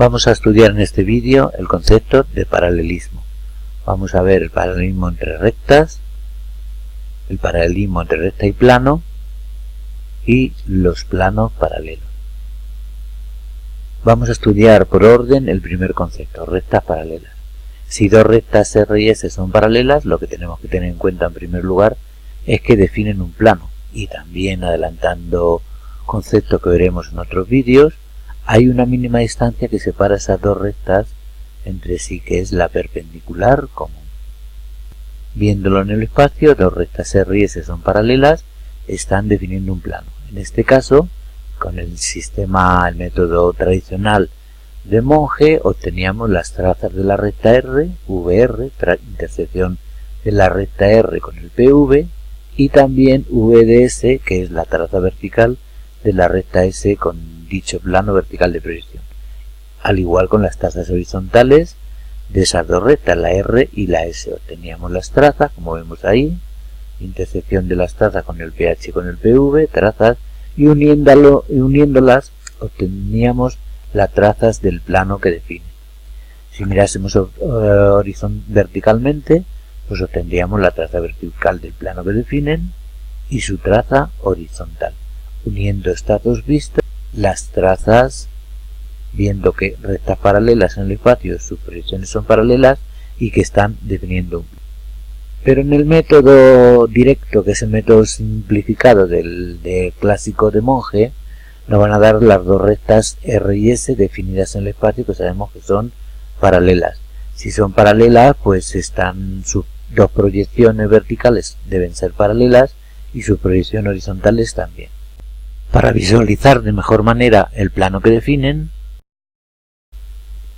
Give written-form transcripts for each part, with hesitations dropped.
Vamos a estudiar en este vídeo el concepto de paralelismo. Vamos a ver el paralelismo entre rectas, el paralelismo entre recta y plano y los planos paralelos. Vamos a estudiar por orden el primer concepto, rectas paralelas. Si dos rectas R y S son paralelas, lo que tenemos que tener en cuenta en primer lugar es que definen un plano. Y también, adelantando conceptos que veremos en otros vídeos, hay una mínima distancia que separa esas dos rectas entre sí, que es la perpendicular común. Viéndolo en el espacio, dos rectas R y S son paralelas, están definiendo un plano. En este caso, con el método tradicional de Monge, obteníamos las trazas de la recta R, VR, intersección de la recta R con el PV, y también VDS, que es la traza vertical de la recta S con dicho plano vertical de proyección, al igual con las trazas horizontales de esas dos rectas, la R y la S. Obteníamos las trazas, como vemos ahí, intersección de las trazas con el PH y con el PV, trazas, y uniéndolas obteníamos las trazas del plano que define. Si mirásemos verticalmente, pues obtendríamos la traza vertical del plano que definen y su traza horizontal. Uniendo estas dos vistas, las trazas, viendo que rectas paralelas en el espacio, sus proyecciones son paralelas y que están definiendo un plano. Pero en el método directo, que es el método simplificado del clásico de Monge, nos van a dar las dos rectas R y S definidas en el espacio, que sabemos que son paralelas. Si son paralelas, pues están sus dos proyecciones verticales deben ser paralelas y sus proyecciones horizontales también. Para visualizar de mejor manera el plano que definen,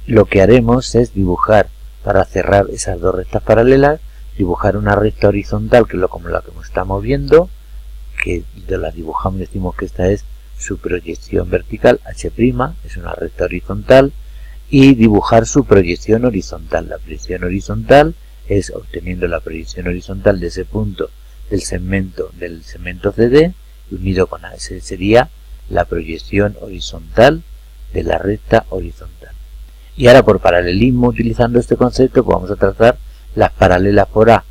lo que haremos es dibujar, para cerrar esas dos rectas paralelas, dibujar una recta horizontal, que es como la que estamos viendo, que la dibujamos y decimos que esta es su proyección vertical, H', es una recta horizontal, y dibujar su proyección horizontal. La proyección horizontal es obteniendo la proyección horizontal de ese punto del segmento CD, unido con A. Ese sería la proyección horizontal de la recta horizontal. Y ahora, por paralelismo, utilizando este concepto, pues vamos a trazar las paralelas por A,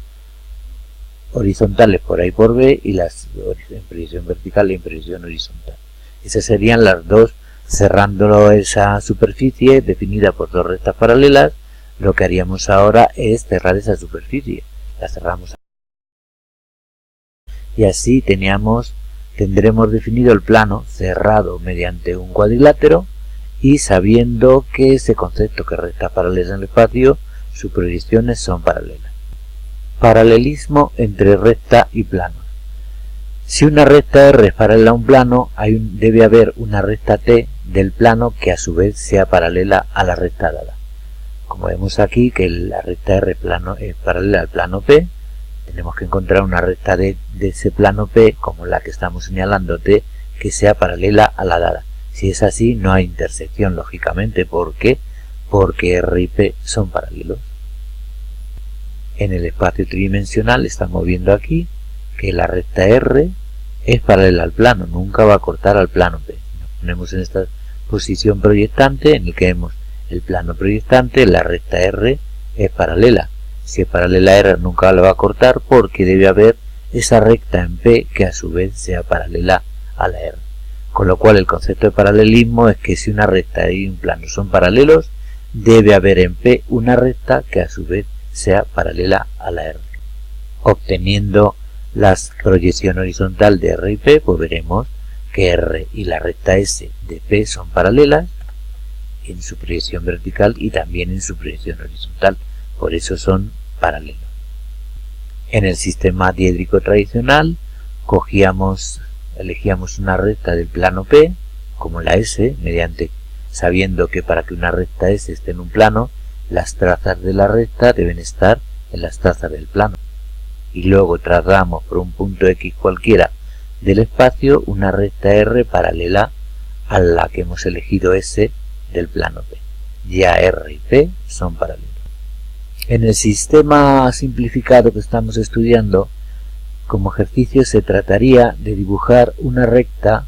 horizontales por A y por B, y las en proyección vertical y en proyección horizontal. Esas serían las dos, cerrando esa superficie definida por dos rectas paralelas. Lo que haríamos ahora es cerrar esa superficie. La cerramos. Y así tendremos definido el plano cerrado mediante un cuadrilátero, y sabiendo que ese concepto que rectas paralelas en el espacio, sus proyecciones son paralelas. Paralelismo entre recta y plano. Si una recta R es paralela a un plano, debe haber una recta T del plano que a su vez sea paralela a la recta dada. Como vemos aquí que la recta R es paralela al plano P, tenemos que encontrar una recta de ese plano P, como la que estamos señalando T, que sea paralela a la dada. Si es así, no hay intersección, lógicamente. ¿Por qué? Porque R y P son paralelos. En el espacio tridimensional estamos viendo aquí que la recta R es paralela al plano, nunca va a cortar al plano P. Nos ponemos en esta posición proyectante, en el que vemos el plano proyectante, la recta R es paralela. Si es paralela a R, nunca la va a cortar, porque debe haber esa recta en P que a su vez sea paralela a la R. Con lo cual, el concepto de paralelismo es que si una recta y un plano son paralelos, debe haber en P una recta que a su vez sea paralela a la R. Obteniendo la proyección horizontal de R y P, pues veremos que R y la recta S de P son paralelas en su proyección vertical y también en su proyección horizontal. Por eso son paralelos. En el sistema diédrico tradicional, elegíamos una recta del plano P, como la S, sabiendo que para que una recta S esté en un plano, las trazas de la recta deben estar en las trazas del plano. Y luego trazamos por un punto X cualquiera del espacio una recta R paralela a la que hemos elegido S del plano P. Ya R y P son paralelos. En el sistema simplificado que estamos estudiando, como ejercicio se trataría de dibujar una recta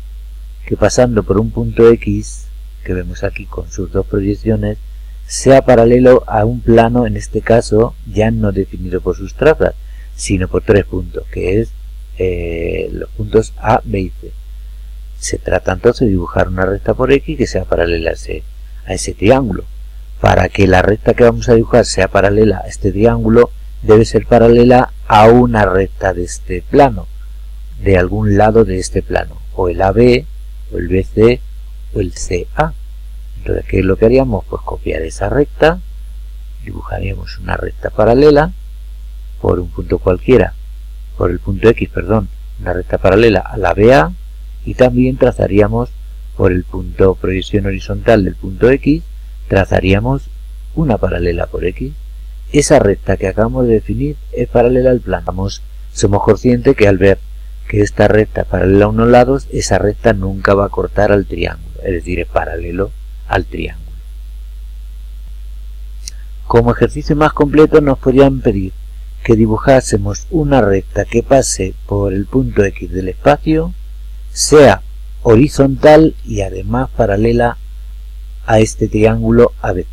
que, pasando por un punto X, que vemos aquí con sus dos proyecciones sea paralelo a un plano, en este caso ya no definido por sus trazas, sino por 3 puntos, que es los puntos A, B y C. Se trata entonces de dibujar una recta por X que sea paralela a ese triángulo. Para que la recta que vamos a dibujar sea paralela a este triángulo, debe ser paralela a una recta de este plano, de algún lado de este plano, o el AB, o el BC, o el CA. Entonces, ¿qué es lo que haríamos? Pues copiar esa recta, dibujaríamos una recta paralela por un punto cualquiera, por el punto X, perdón, una recta paralela a la BA, y también trazaríamos por el punto proyección horizontal del punto X, trazaríamos una paralela por X. Esa recta que acabamos de definir es paralela al plano. Somos conscientes que al ver que esta recta es paralela a unos lados, esa recta nunca va a cortar al triángulo, es decir, es paralelo al triángulo. Como ejercicio más completo nos podrían pedir que dibujásemos una recta que pase por el punto X del espacio, sea horizontal y además paralela a este triángulo ABC.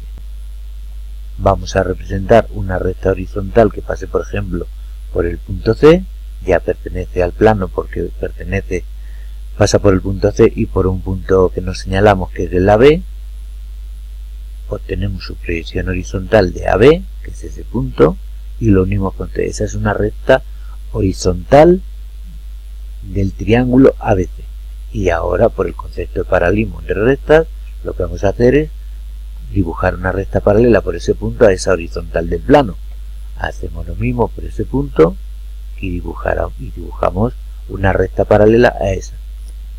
Vamos a representar una recta horizontal que pase, por ejemplo, por el punto C, ya pertenece al plano porque pasa por el punto C y por un punto que nos señalamos que es el AB. Obtenemos su proyección horizontal de AB, que es ese punto, y lo unimos con C. Esa es una recta horizontal del triángulo ABC. Y ahora, por el concepto de paralelismo entre rectas, lo que vamos a hacer es dibujar una recta paralela por ese punto a esa horizontal del plano. Hacemos lo mismo por ese punto y dibujamos una recta paralela a esa.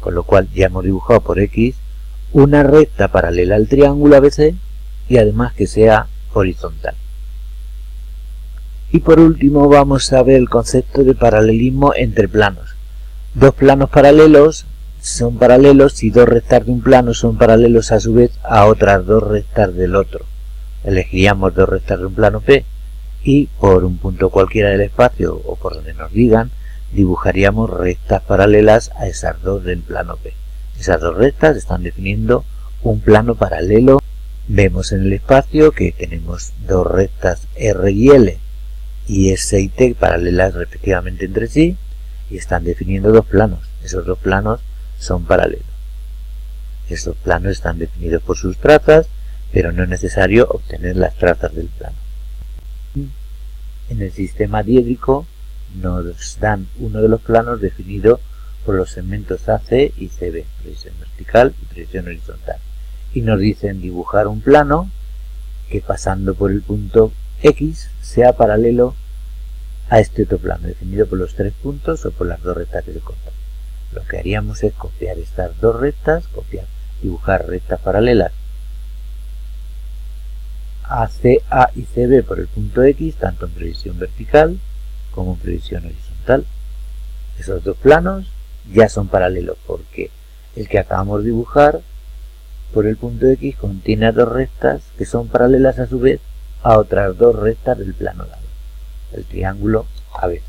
Con lo cual ya hemos dibujado por X una recta paralela al triángulo ABC y además que sea horizontal. Y por último vamos a ver el concepto de paralelismo entre planos. Dos planos paralelos son paralelos si dos rectas de un plano son paralelos a su vez a otras dos rectas del otro. Elegiríamos dos rectas de un plano P y por un punto cualquiera del espacio o por donde nos digan, dibujaríamos rectas paralelas a esas dos del plano P. Esas dos rectas están definiendo un plano paralelo. Vemos en el espacio que tenemos dos rectas R y L y S y T paralelas respectivamente entre sí y están definiendo dos planos. Esos dos planos son paralelos. Estos planos están definidos por sus trazas, pero no es necesario obtener las trazas del plano. En el sistema diédrico nos dan uno de los planos definido por los segmentos AC y CB, proyección vertical y proyección horizontal. Y nos dicen dibujar un plano que pasando por el punto X sea paralelo a este otro plano, definido por los 3 puntos o por las dos rectas que se cortan. Lo que haríamos es copiar estas dos rectas, dibujar rectas paralelas a CA y CB por el punto X, tanto en proyección vertical como en proyección horizontal. Esos dos planos ya son paralelos porque el que acabamos de dibujar por el punto X contiene dos rectas que son paralelas a su vez a otras dos rectas del plano dado, el triángulo ABC.